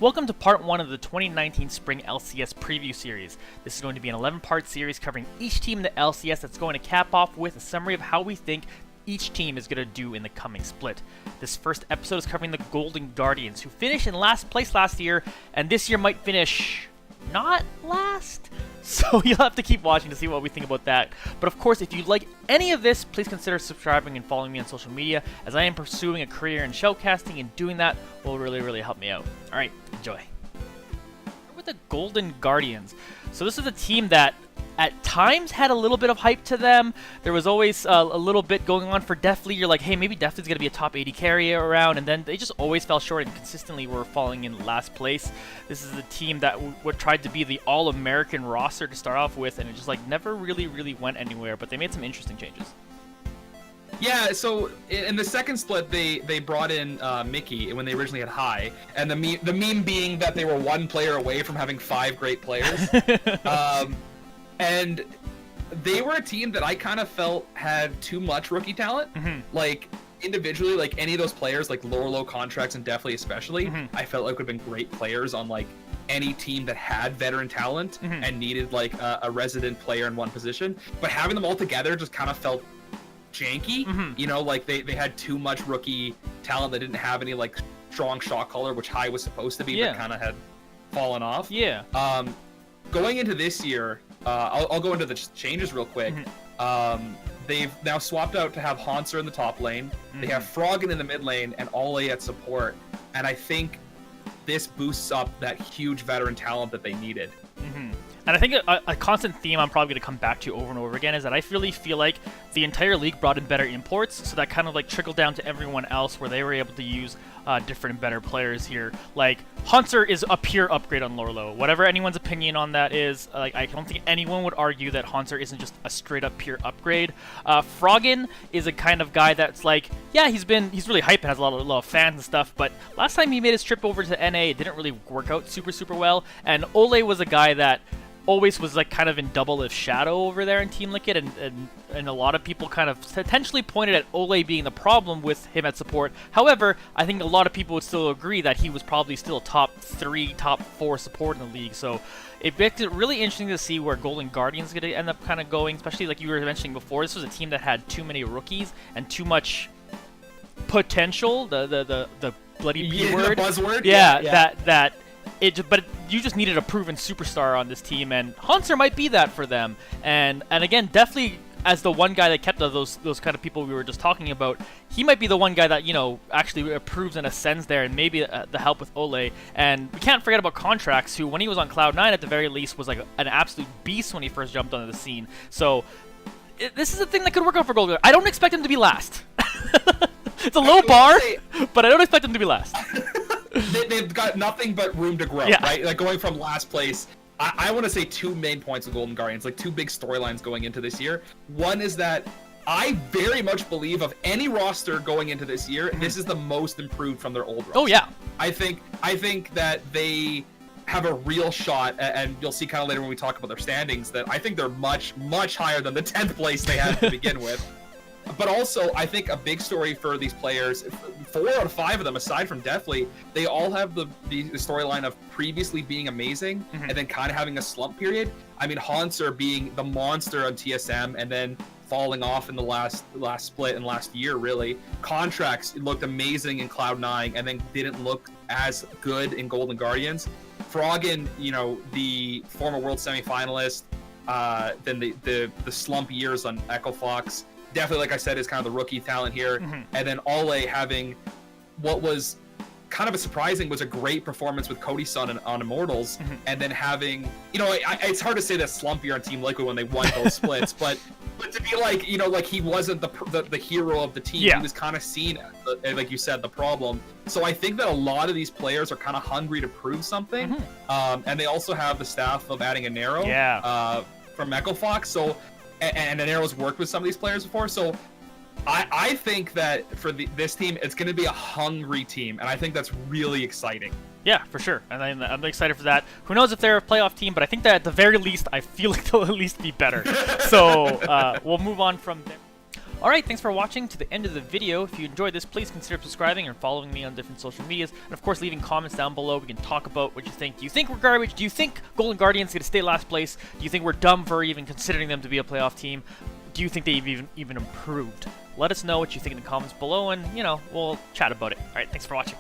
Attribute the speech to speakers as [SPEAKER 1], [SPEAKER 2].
[SPEAKER 1] Welcome to part 1 of the 2019 Spring LCS Preview Series. This is going to be an 11-part series covering each team in the LCS that's going to cap off with a summary of how we think each team is going to do in the coming split. This first episode is covering the Golden Guardians, who finished in last place last year, and this year might finish not last? So you'll have to keep watching to see what we think about that. But of course, if you like any of this, please consider subscribing and following me on social media, as I am pursuing a career in showcasting, and doing that will really help me out. Alright, enjoy. With the Golden Guardians. So this is a team that at times had a little bit of hype to them. There was always a little bit going on for Deathly. You're like, hey, maybe Deathly's going to be a top 80 carry around, and then they just always fell short and consistently were falling in last place. This is a team that tried to be the all-American roster to start off with, and it just like never really went anywhere, but they made some interesting changes.
[SPEAKER 2] Yeah, so in the second split, they brought in Mickey when they originally had High, and the meme being that they were one player away from having 5 great players. And they were a team that I kind of felt had too much rookie talent. Like, individually, like any of those players, like low contracts and Deathly especially, I felt like would have been great players on like any team that had veteran talent and needed like a resident player in one position. But having them all together just kind of felt janky. You know, like they had too much rookie talent that didn't have any like strong shot caller, which High was supposed to be, but kind of had fallen off. Going into this year, I'll go into the changes real quick. They've now swapped out to have Hanser in the top lane. They have Froggen in the mid lane and Ole at support. And I think this boosts up that huge veteran talent that they needed. And I think a constant theme I'm probably going to come back to over and over again is that I really feel like the entire league brought in better imports, so that kind of like trickled down to everyone else where they were able to use different and better players here. Like, Hunter is a pure upgrade on Lorlo. Whatever anyone's opinion on that is, like, I don't think anyone would argue that Hunter isn't just a straight-up pure upgrade. Froggen is a kind of guy that's like, yeah, he's really hype and has a lot of fans and stuff, but last time he made his trip over to NA, it didn't really work out super well, and Ole was a guy that always was like kind of in double if shadow over there in Team Liquid, and a lot of people kind of potentially pointed at Ole being the problem with him at support. However, I think a lot of people would still agree that he was probably still top 3, top 4 support in the league. So it makes it really interesting to see where Golden Guardians is going to end up kind of going, especially like you were mentioning before. This was a team that had too many rookies and too much potential, the bloody B word. The buzzword.
[SPEAKER 1] But you just needed a proven superstar on this team, and Hunter might be that for them. And again, definitely as the one guy that kept those kind of people we were just talking about, he might be the one guy that, you know, actually approves and ascends there, and maybe the help with Ole. And we can't forget about Contracts, who when he was on Cloud9 at the very least was like an absolute beast when he first jumped onto the scene. So this is a thing that could work out for Golden. I don't expect him to be last. It's a low bar, but I don't expect him to be last.
[SPEAKER 2] They've got nothing but room to grow, right? Like going from last place. I want to say 2 main points of Golden Guardians, like 2 big storylines going into this year. One is that I very much believe of any roster going into this year, this is the most improved from their old roster.
[SPEAKER 1] Oh yeah.
[SPEAKER 2] I think that they have a real shot, and you'll see kind of later when we talk about their standings that I think they're much higher than the 10th place they had to begin with. But also, I think a big story for these players, 4 out of 5 of them, aside from Deathly, they all have the storyline of previously being amazing and then kind of having a slump period. I mean, Hanser being the monster on TSM and then falling off in the last split and last year, really. Contracts looked amazing in Cloud9 and then didn't look as good in Golden Guardians. Froggen, you know, the former world semifinalist, then the slump years on Echo Fox. Definitely, like I said, is kind of the rookie talent here. And then Ole having what was kind of a surprising was a great performance with Cody's son on Immortals, and then having, you know, it's hard to say that slump year on Team Liquid when they won both splits, but to be like, you know, like he wasn't the hero of the team. He was kind of seen as, like you said, the problem. So I think that a lot of these players are kind of hungry to prove something, and they also have the staff of adding a Nero from Echo Fox. So and Anero's worked with some of these players before, so I think that for this team, it's going to be a hungry team, and I think that's really exciting.
[SPEAKER 1] Yeah, for sure, and I'm excited for that. Who knows if they're a playoff team, but I think that at the very least, I feel like they'll at least be better. So we'll move on from there. Alright, thanks for watching to the end of the video. If you enjoyed this, please consider subscribing and following me on different social medias. And of course, leaving comments down below. We can talk about what you think. Do you think we're garbage? Do you think Golden Guardians are going to stay last place? Do you think we're dumb for even considering them to be a playoff team? Do you think they've even improved? Let us know what you think in the comments below, and, you know, we'll chat about it. Alright, thanks for watching.